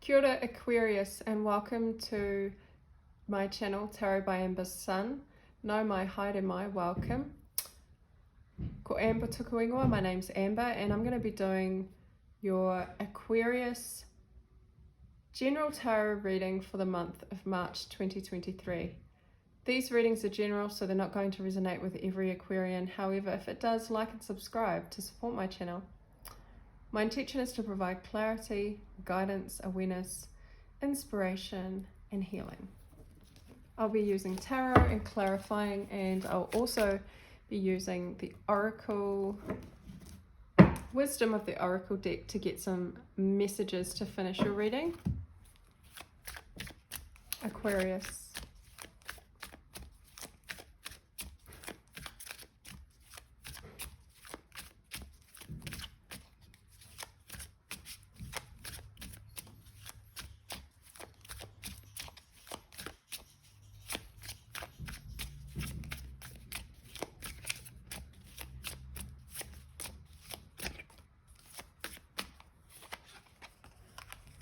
Kia ora Aquarius, and welcome to my channel Tarot by Amber's Sun. No mai, haere mai, welcome. Ko Amber tuku ingoa, my name's Amber, and I'm going to be doing your Aquarius general tarot reading for the month of March 2023. These readings are general, so they're not going to resonate with every Aquarian. However, if it does, like and subscribe to support my channel. My intention is to provide clarity, guidance, awareness, inspiration, and healing. I'll be using tarot and clarifying, and I'll also be using the Oracle, Wisdom of the Oracle deck to get some messages to finish your reading. Aquarius.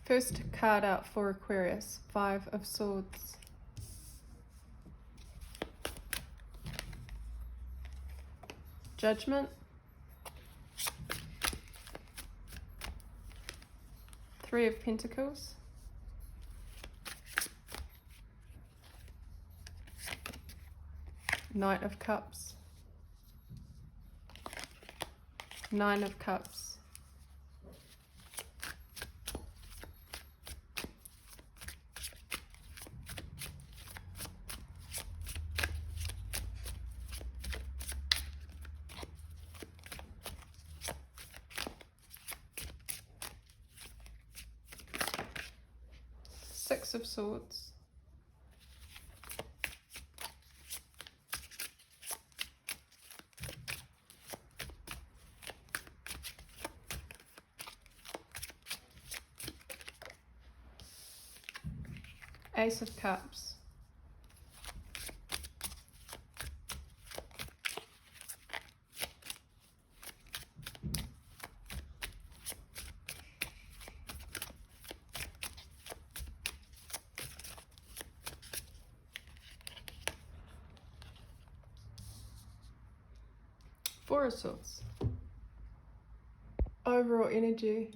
First card out for Aquarius, 5 of Swords. Judgment. 3 of Pentacles. Knight of Cups. 9 of Cups. Six of Swords. Ace of Cups. Four of Swords. Overall energy.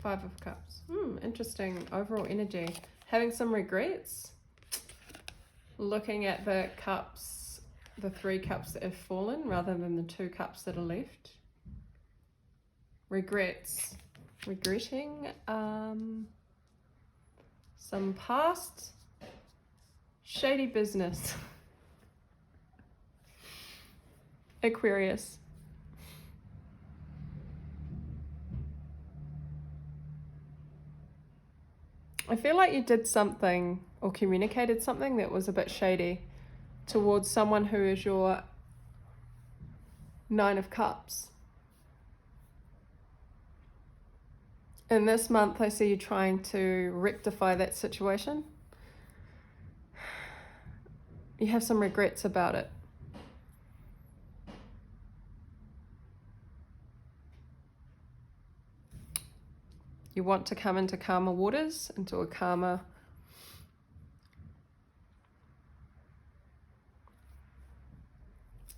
Five of Cups. Interesting. Overall energy. Having some regrets. Looking at the cups, the 3 cups that have fallen rather than the 2 cups that are left. Regrets. Regretting. Some past shady business. Aquarius. I feel like you did something or communicated something that was a bit shady towards someone who is your 9 of Cups. In this month, I see you trying to rectify that situation. You have some regrets about it. You want to come into calmer waters, into a calmer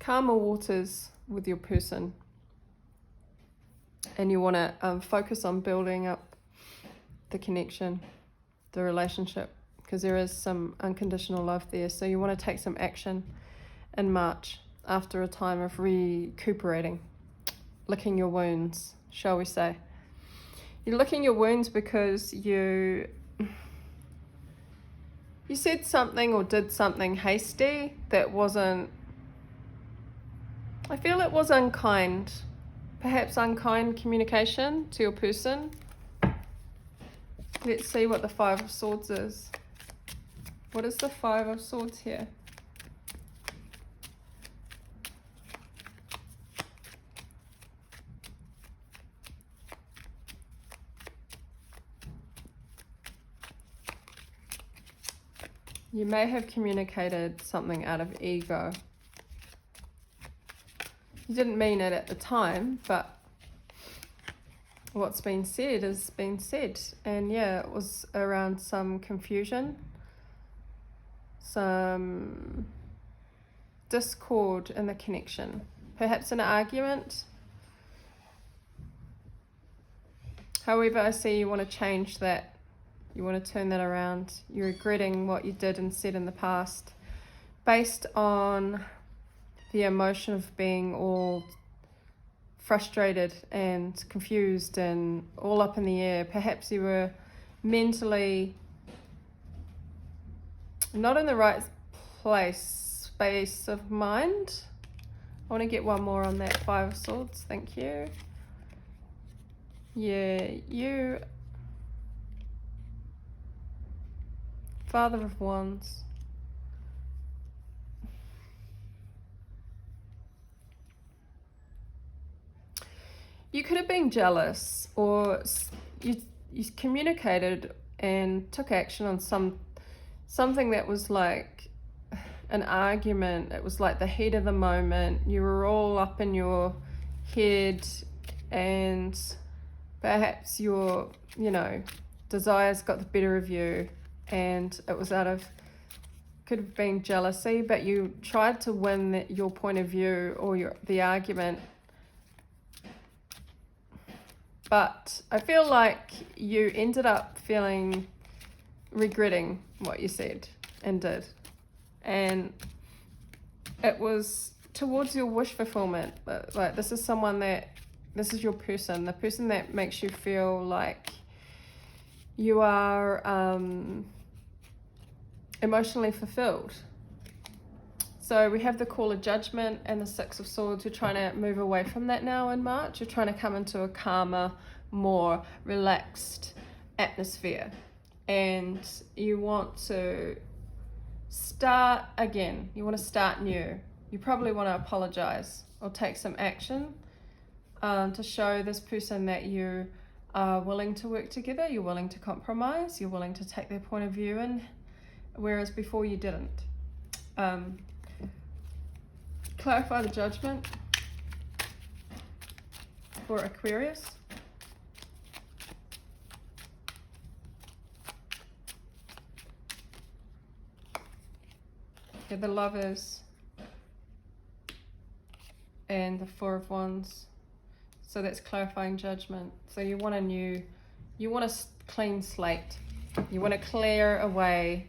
waters with your person. And you want to focus on building up the connection, the relationship, because there is some unconditional love there. So you want to take some action in March after a time of recuperating, licking your wounds, shall we say. You're licking your wounds because you said something or did something hasty that wasn't, I feel it was unkind. Perhaps unkind communication to your person. Let's see what the 5 of Swords is. What is the 5 of Swords here? You may have communicated something out of ego. You didn't mean it at the time, but what's been said has been said. And yeah, it was around some confusion, some discord in the connection, perhaps an argument. However, I see you want to change that. You want to turn that around. You're regretting what you did and said in the past based on the emotion of being all frustrated and confused and all up in the air. Perhaps you were mentally not in the right space of mind. I want to get one more on that Five of Swords. Thank you. Yeah, you... Father of Wands. You could have been jealous, or you communicated and took action on something that was like an argument. It was like the heat of the moment. You were all up in your head, and perhaps your, desires got the better of you, and it was could have been jealousy, but you tried to win your point of view or the argument. But I feel like you ended up regretting what you said and did. And it was towards your wish fulfillment. Like, this is your person, the person that makes you feel like you are emotionally fulfilled. So we have the Call of Judgment and the Six of Swords. You're trying to move away from that now in March. You're trying to come into a calmer, more relaxed atmosphere. And you want to start again. You want to start new. You probably want to apologize or take some action to show this person that you are willing to work together. You're willing to compromise. You're willing to take their point of view in, whereas before you didn't. Clarify the Judgment for Aquarius. Okay, the Lovers and the Four of Wands. So that's clarifying Judgment. So you want a clean slate. You want to clear away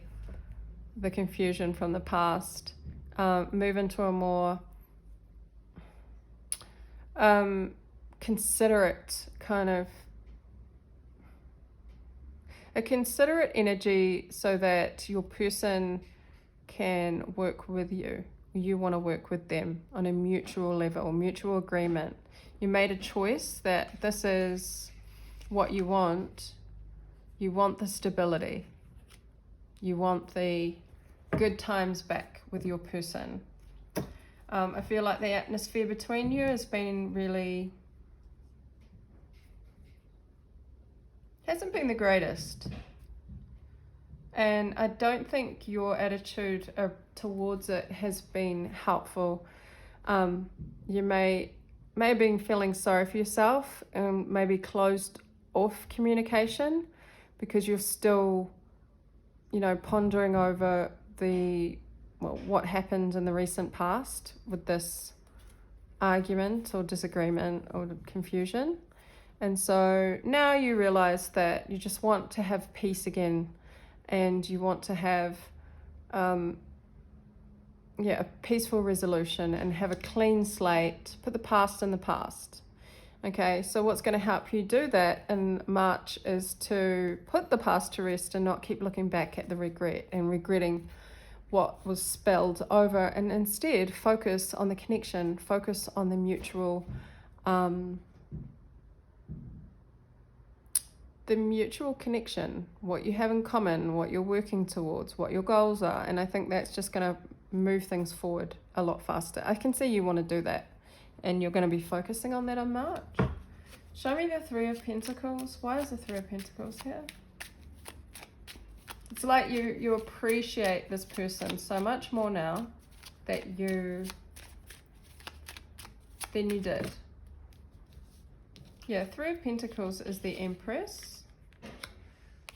the confusion from the past. Move into a more considerate energy, so that your person can work with you. You want to work with them on a mutual level, mutual agreement. You made a choice that this is what you want. You want the stability. You want the good times back with your person. I feel like the atmosphere between you has been hasn't been the greatest. And I don't think your attitude towards it has been helpful. You may have been feeling sorry for yourself and maybe closed off communication because you're still, pondering over what happened in the recent past with this argument or disagreement or confusion. And so now you realize that you just want to have peace again, and you want to have a peaceful resolution and have a clean slate, put the past in the past. Okay, so what's going to help you do that in March is to put the past to rest and not keep looking back at the regret and regretting what was spelled over, and instead focus on the connection, focus on the mutual connection, what you have in common, what you're working towards, what your goals are. And I think that's just going to move things forward a lot faster. I can see you want to do that, and you're going to be focusing on that in March. Show me the Three of Pentacles. Why is the Three of Pentacles here? It's like you appreciate this person so much more now that you than you did. Yeah, Three of Pentacles is the Empress,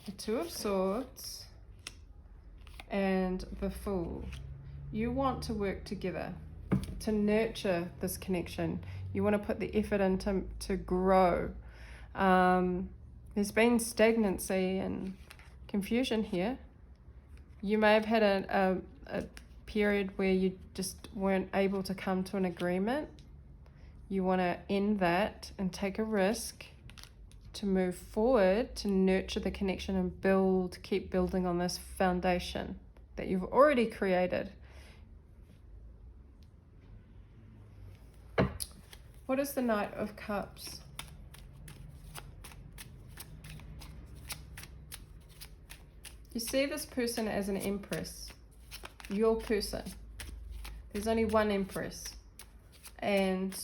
the Two of Swords, and the Fool. You want to work together to nurture this connection. You want to put the effort in to grow. There's been stagnancy and confusion here. You may have had a period where you just weren't able to come to an agreement. You want to end that and take a risk to move forward, to nurture the connection and keep building on this foundation that you've already created. What is the Knight of Cups? You see this person as an Empress, your person. There's only one Empress. And,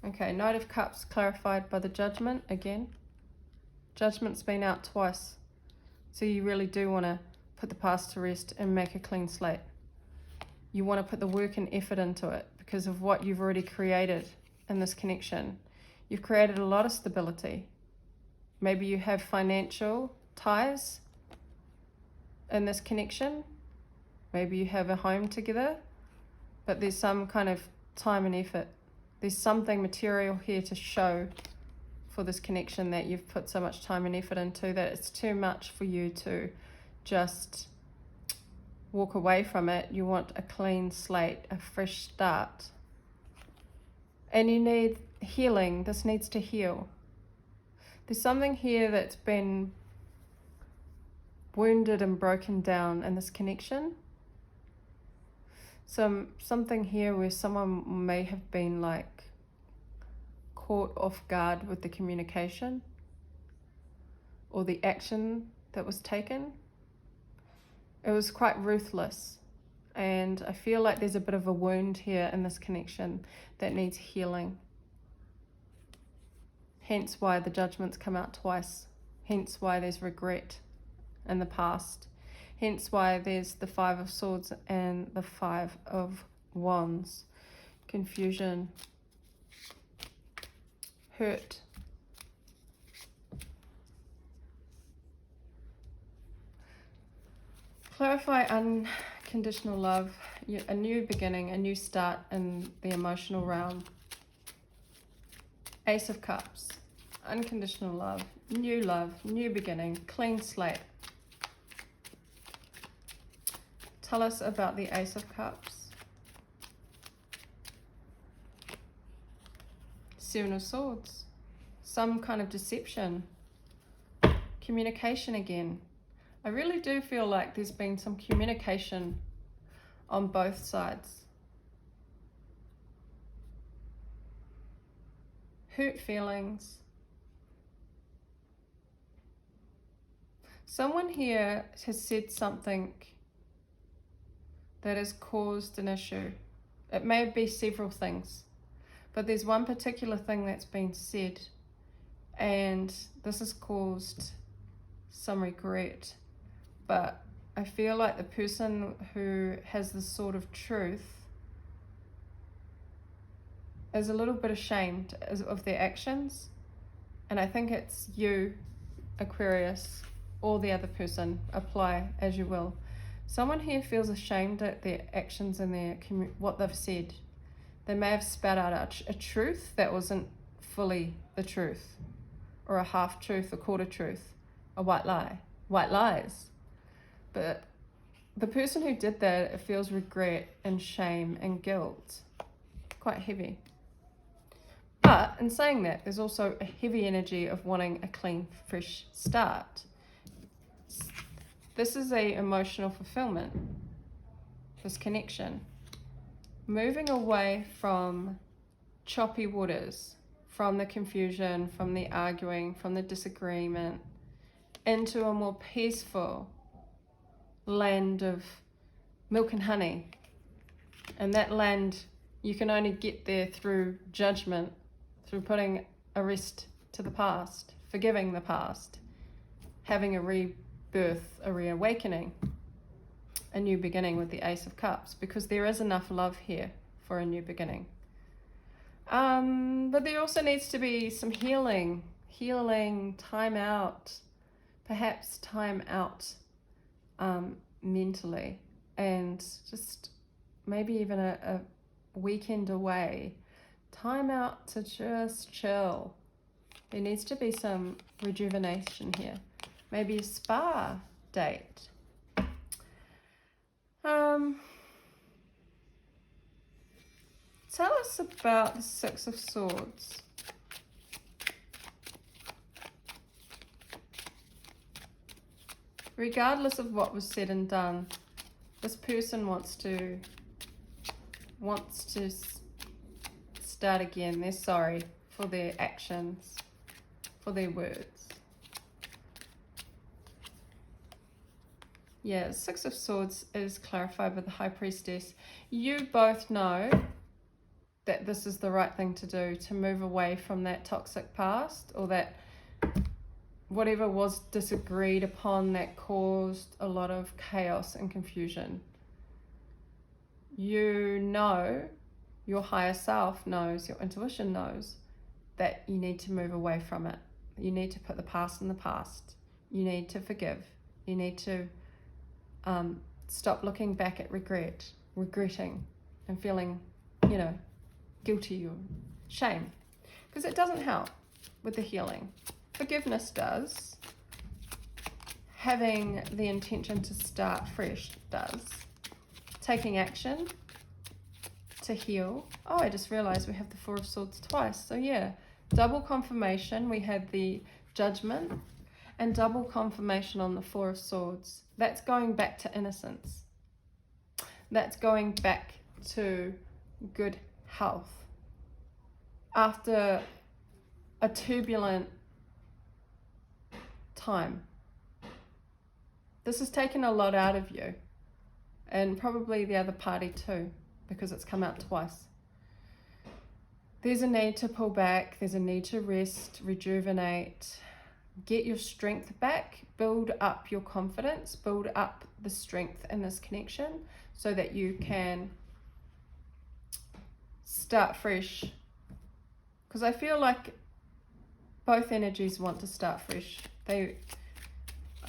okay, Knight of Cups clarified by the Judgment again. Judgment's been out twice. So you really do want to put the past to rest and make a clean slate. You want to put the work and effort into it because of what you've already created in this connection. You've created a lot of stability. Maybe you have financial ties in this connection. Maybe you have a home together, but there's some kind of time and effort. There's something material here to show for this connection that you've put so much time and effort into that it's too much for you to just walk away from it. You want a clean slate, a fresh start. And you need healing. This needs to heal. There's something here that's been wounded and broken down in this connection. Something here where someone may have been like caught off guard with the communication or the action that was taken. It was quite ruthless, and I feel like there's a bit of a wound here in this connection that needs healing. Hence why the Judgments come out twice. Hence why there's regret in the past. Hence why there's the Five of Swords and the Five of Wands. Confusion. Hurt. Clarify unconditional love, a new beginning, a new start in the emotional realm. Ace of Cups, unconditional love, new beginning, clean slate. Tell us about the Ace of Cups. Seven of Swords, some kind of deception, communication again. I really do feel like there's been some communication on both sides. Hurt feelings. Someone here has said something that has caused an issue. It may be several things, but there's one particular thing that's been said, and this has caused some regret. But I feel like the person who has this sort of truth is a little bit ashamed of their actions. And I think it's you, Aquarius, or the other person, apply as you will. Someone here feels ashamed at their actions and what they've said. They may have spat out a truth that wasn't fully the truth, or a half truth, a quarter truth, a white lie, white lies. But the person who did that, it feels regret and shame and guilt. Quite heavy. But in saying that, there's also a heavy energy of wanting a clean, fresh start. This is a emotional fulfillment, this connection. Moving away from choppy waters, from the confusion, from the arguing, from the disagreement, into a more peaceful land of milk and honey. And that land, you can only get there through judgment, through putting a rest to the past, forgiving the past, having a rebirth, a reawakening, a new beginning with the Ace of Cups, because there is enough love here for a new beginning. But there also needs to be some healing, time out, perhaps time out mentally, and just maybe even a weekend away, time out to just chill. There needs to be some rejuvenation here, maybe a spa date. Tell us about the Six of Swords. Regardless of what was said and done, this person wants to start again. They're sorry for their actions, for their words. Yeah, Six of Swords is clarified with the High Priestess. You both know that this is the right thing to do, to move away from that toxic past, or that whatever was disagreed upon that caused a lot of chaos and confusion. You know, your higher self knows, your intuition knows that you need to move away from it. You need to put the past in the past. You need to forgive. You need to stop looking back at regretting and feeling, guilty or shame, because it doesn't help with the healing. Forgiveness does. Having the intention to start fresh does. Taking action to heal. Oh, I just realized we have the Four of Swords twice. So yeah, double confirmation. We had the Judgment and double confirmation on the Four of Swords. That's going back to innocence. That's going back to good health. After a turbulent time. This has taken a lot out of you, and probably the other party too, because it's come out twice. There's a need to pull back, there's a need to rest, rejuvenate, get your strength back, build up your confidence, build up the strength in this connection so that you can start fresh. Because I feel like both energies want to start fresh. I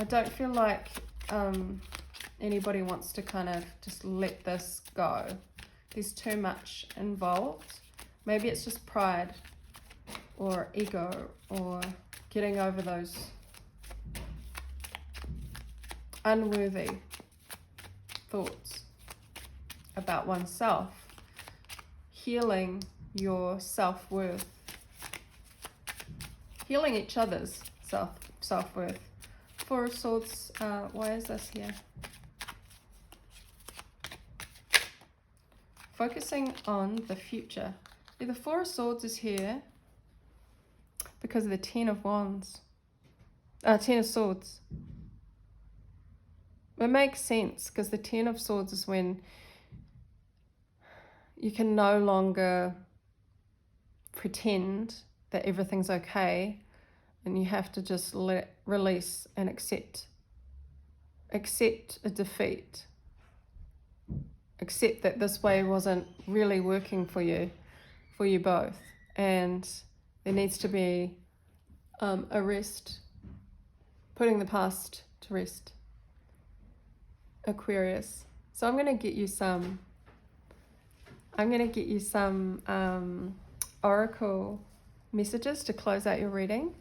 don't feel like anybody wants to kind of just let this go. There's too much involved. Maybe it's just pride or ego or getting over those unworthy thoughts about oneself. Healing your self-worth. Healing each other's self-worth. Four of Swords, why is this here? Focusing on the future. Yeah, the Four of Swords is here because of the Ten of Wands. Ten of Swords. It makes sense because the Ten of Swords is when you can no longer pretend that everything's okay, and you have to just release and accept a defeat, accept that this way wasn't really working for you both, and there needs to be a rest, putting the past to rest. Aquarius. So I'm going to get you some oracle messages to close out your reading.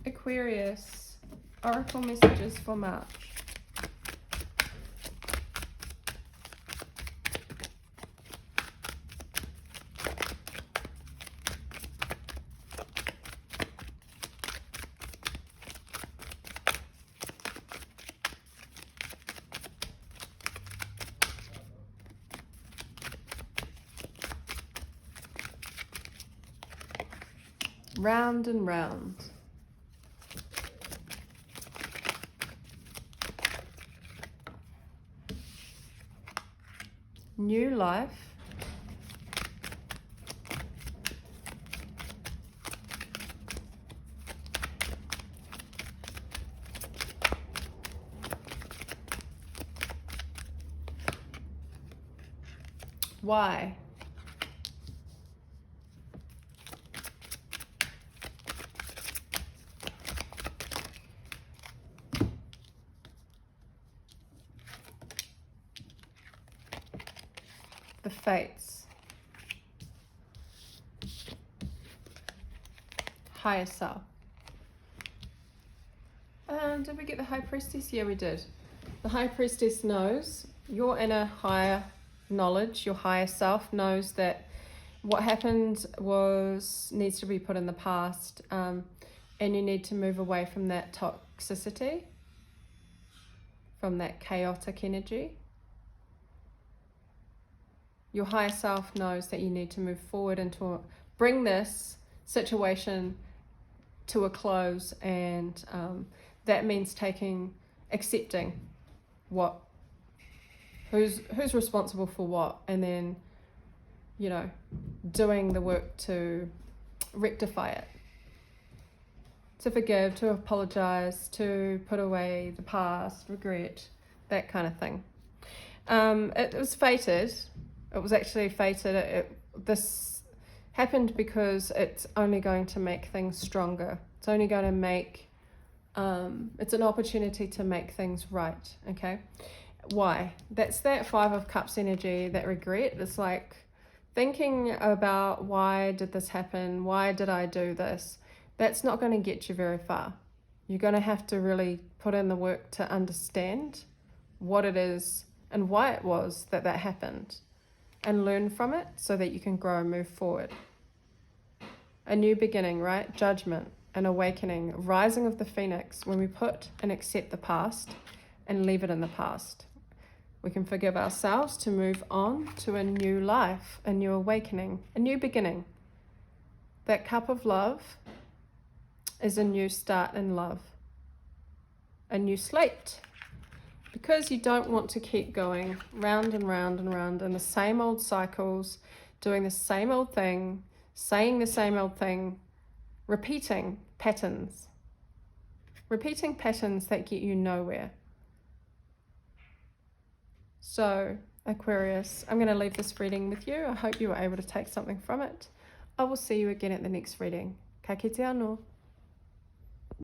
Aquarius, oracle messages for March. round and round. New life. Why? The fates. Higher self. Did we get the High Priestess? Yeah, we did. The High Priestess knows your inner higher knowledge, your higher self knows that what happened needs to be put in the past, and you need to move away from that toxicity, from that chaotic energy. Your higher self knows that you need to move forward and to bring this situation to a close, and that means accepting who's responsible for what, and then, you know, doing the work to rectify it, to forgive, to apologize, to put away the past, regret, that kind of thing. It was fated. It was actually fated. This happened because it's only going to make things stronger. It's only going to make, it's an opportunity to make things right, okay? Why? That's that Five of Cups energy, that regret. It's like thinking about, why did this happen? Why did I do this? That's not going to get you very far. You're going to have to really put in the work to understand what it is and why it was that happened, and learn from it so that you can grow and move forward. A new beginning, right? Judgment, an awakening, rising of the phoenix, when we put and accept the past and leave it in the past. We can forgive ourselves to move on to a new life, a new awakening, a new beginning. That cup of love is a new start in love, a new slate. Because you don't want to keep going round and round and round in the same old cycles, doing the same old thing, saying the same old thing, repeating patterns that get you nowhere. So, Aquarius, I'm going to leave this reading with you. I hope you were able to take something from it. I will see you again at the next reading. Ka kite anō.